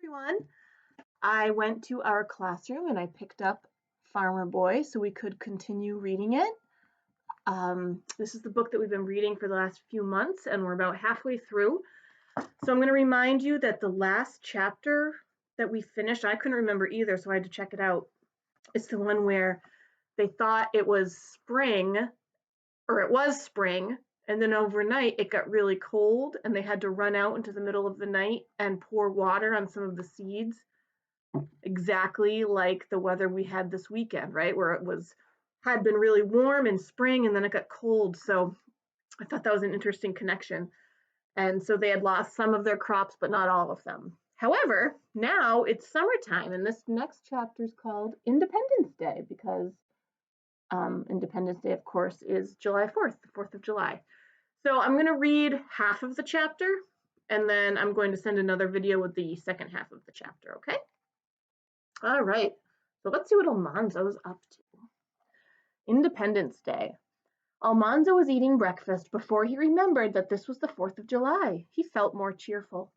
Everyone. I went to our classroom and I picked up Farmer Boy so we could continue reading it. This is the book that we've been reading for the last few months, and we're about halfway through. So I'm going to remind you that the last chapter that we finished, I couldn't remember either, so I had to check it out. It's the one where they thought it was spring, or it was spring, and then overnight it got really cold, and they had to run out into the middle of the night and pour water on some of the seeds, exactly like the weather we had this weekend, right? Where had been really warm in spring and then it got cold. So I thought that was an interesting connection. And so they had lost some of their crops, but not all of them. However, now it's summertime, and this next chapter is called Independence Day because Independence Day, of course, is July 4th, the 4th of July. So I'm going to read half of the chapter, and then I'm going to send another video with the second half of the chapter, okay? All right, so let's see what Almanzo's up to. Independence Day. Almanzo was eating breakfast before he remembered that this was the 4th of July. He felt more cheerful.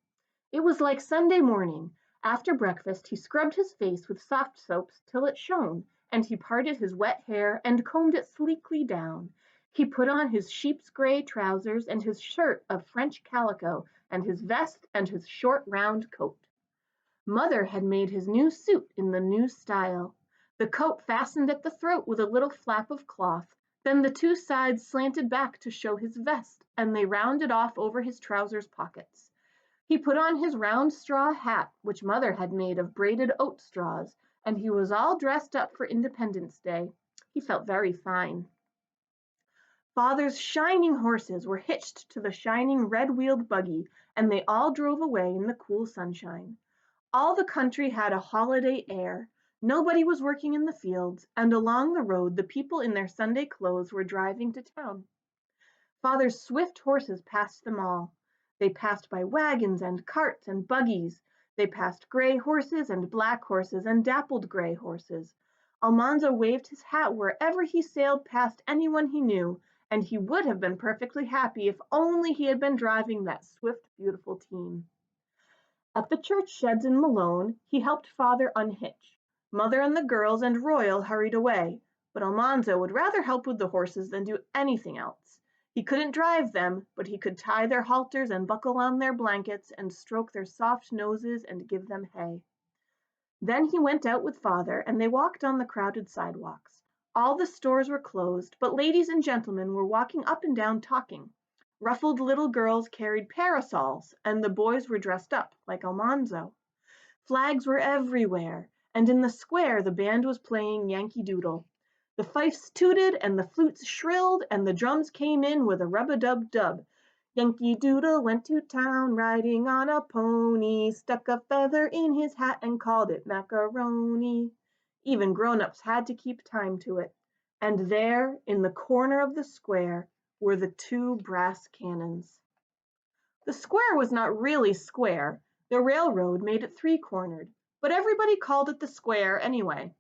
It was like Sunday morning. After breakfast, he scrubbed his face with soft soaps till it shone, and he parted his wet hair and combed it sleekly down. He put on his sheep's gray trousers and his shirt of French calico and his vest and his short round coat. Mother had made his new suit in the new style. The coat fastened at the throat with a little flap of cloth, then the two sides slanted back to show his vest, and they rounded off over his trousers pockets. He put on his round straw hat, which Mother had made of braided oat straws, and he was all dressed up for Independence Day. He felt very fine. Father's shining horses were hitched to the shining red-wheeled buggy, and they all drove away in the cool sunshine. All the country had a holiday air. Nobody was working in the fields, and along the road the people in their Sunday clothes were driving to town. Father's swift horses passed them all. They passed by wagons and carts and buggies. They passed gray horses and black horses and dappled gray horses. Almanzo waved his hat wherever he sailed past anyone he knew, and he would have been perfectly happy if only he had been driving that swift, beautiful team. At the church sheds in Malone, he helped Father unhitch. Mother and the girls and Royal hurried away, but Almanzo would rather help with the horses than do anything else. He couldn't drive them, but he could tie their halters and buckle on their blankets and stroke their soft noses and give them hay. Then he went out with Father, and they walked on the crowded sidewalks. All the stores were closed, but ladies and gentlemen were walking up and down talking. Ruffled little girls carried parasols, and the boys were dressed up like Almanzo. Flags were everywhere, and in the square the band was playing Yankee Doodle. The fifes tooted, and the flutes shrilled, and the drums came in with a rub-a-dub-dub. Yankee Doodle went to town riding on a pony, stuck a feather in his hat and called it macaroni. Even grown-ups had to keep time to it. And there, in the corner of the square, were the two brass cannons. The square was not really square. The railroad made it three-cornered, but everybody called it the square anyway.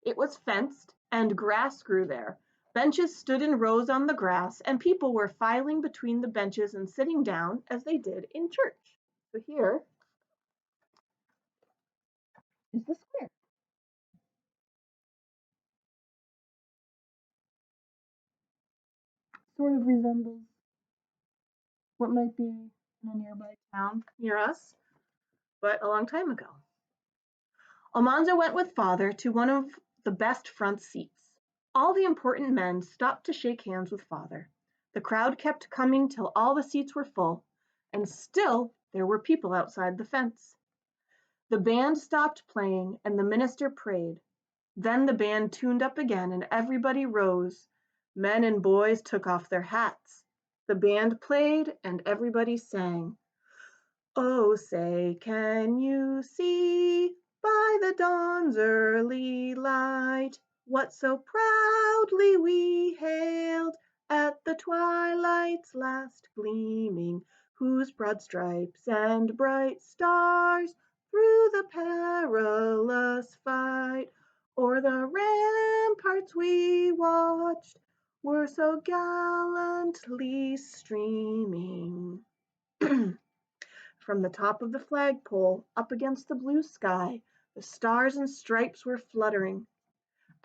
It was fenced, and grass grew there. Benches stood in rows on the grass, and people were filing between the benches and sitting down as they did in church. So here is the square. Sort of resembles what might be in a nearby town near us, but a long time ago. Almanzo went with Father to one of the best front seats. All the important men stopped to shake hands with Father. The crowd kept coming till all the seats were full, and still there were people outside the fence. The band stopped playing, and the minister prayed. Then the band tuned up again, and everybody rose. Men and boys took off their hats. The band played, and everybody sang. Oh, say, can you see by the dawn's early light what so proudly we hailed at the twilight's last gleaming, whose broad stripes and bright stars through the perilous fight o'er the ramparts we watched were so gallantly streaming. From the top of the flagpole, up against the blue sky, the stars and stripes were fluttering.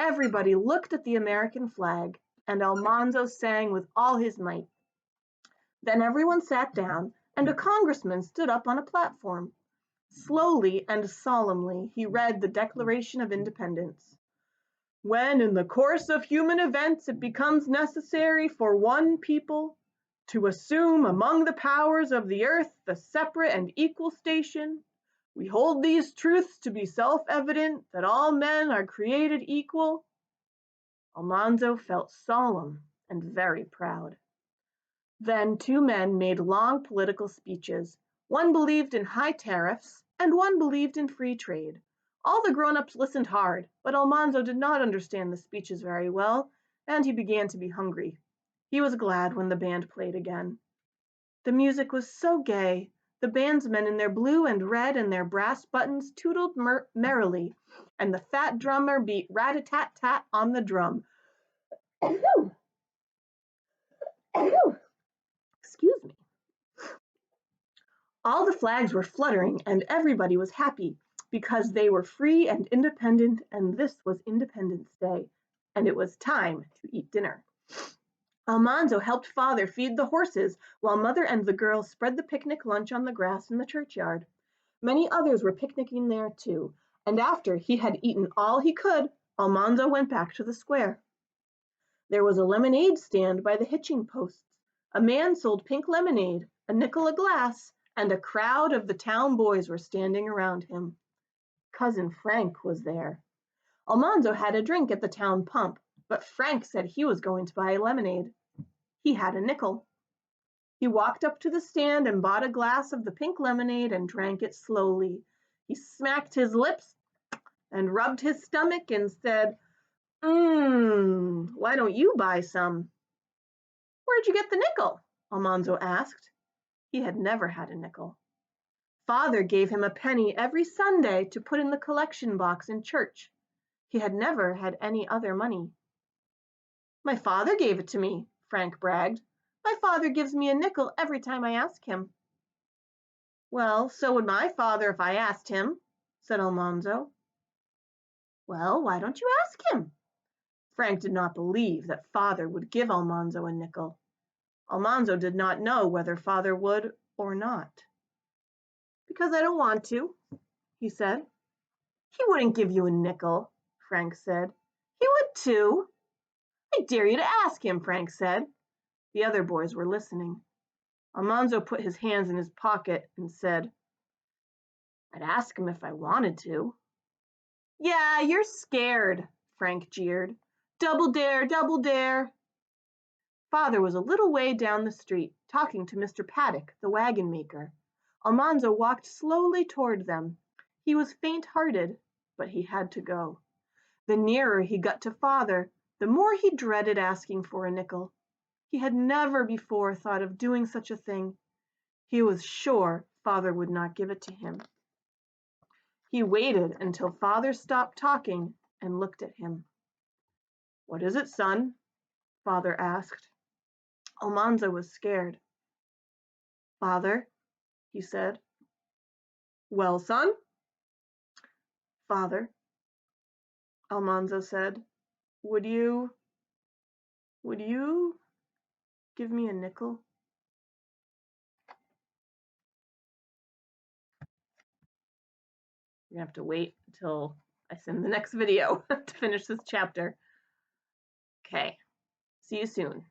Everybody looked at the American flag, and Almanzo sang with all his might. Then everyone sat down, and a congressman stood up on a platform. Slowly and solemnly he read the Declaration of Independence. When in the course of human events it becomes necessary for one people to assume among the powers of the earth the separate and equal station, we hold these truths to be self-evident that all men are created equal. Almanzo felt solemn and very proud. Then two men made long political speeches. One believed in high tariffs, and one believed in free trade. All the grown-ups listened hard, but Almanzo did not understand the speeches very well, and he began to be hungry. He was glad when the band played again. The music was so gay. The bandsmen in their blue and red and their brass buttons tootled merrily, and the fat drummer beat rat-a-tat-tat on the drum. Excuse me. All the flags were fluttering and everybody was happy because they were free and independent, and this was Independence Day, and it was time to eat dinner. Almanzo helped Father feed the horses while Mother and the girls spread the picnic lunch on the grass in the churchyard. Many others were picnicking there too, and after he had eaten all he could, Almanzo went back to the square. There was a lemonade stand by the hitching posts. A man sold pink lemonade, a nickel a glass, and a crowd of the town boys were standing around him. Cousin Frank was there. Almanzo had a drink at the town pump, but Frank said he was going to buy lemonade. He had a nickel. He walked up to the stand and bought a glass of the pink lemonade and drank it slowly. He smacked his lips and rubbed his stomach and said, why don't you buy some? Where'd you get the nickel? Almanzo asked. He had never had a nickel. Father gave him a penny every Sunday to put in the collection box in church. He had never had any other money. My father gave it to me, Frank bragged. My father gives me a nickel every time I ask him. Well, so would my father if I asked him, said Almanzo. Well, why don't you ask him? Frank did not believe that Father would give Almanzo a nickel. Almanzo did not know whether Father would or not. Because I don't want to, he said. He wouldn't give you a nickel, Frank said. He would too. I dare you to ask him, Frank said. The other boys were listening. Almanzo put his hands in his pocket and said, I'd ask him if I wanted to. Yeah, you're scared, Frank jeered. Double dare, double dare. Father was a little way down the street, talking to Mr. Paddock, the wagon maker. Almanzo walked slowly toward them. He was faint-hearted, but he had to go. The nearer he got to Father, the more he dreaded asking for a nickel. He had never before thought of doing such a thing. He was sure Father would not give it to him. He waited until Father stopped talking and looked at him. What is it, son? Father asked. Almanzo was scared. Father, he said. Well, son? Father, Almanzo said, would you give me a nickel? You're gonna have to wait until I send the next video to finish this chapter. Okay, see you soon.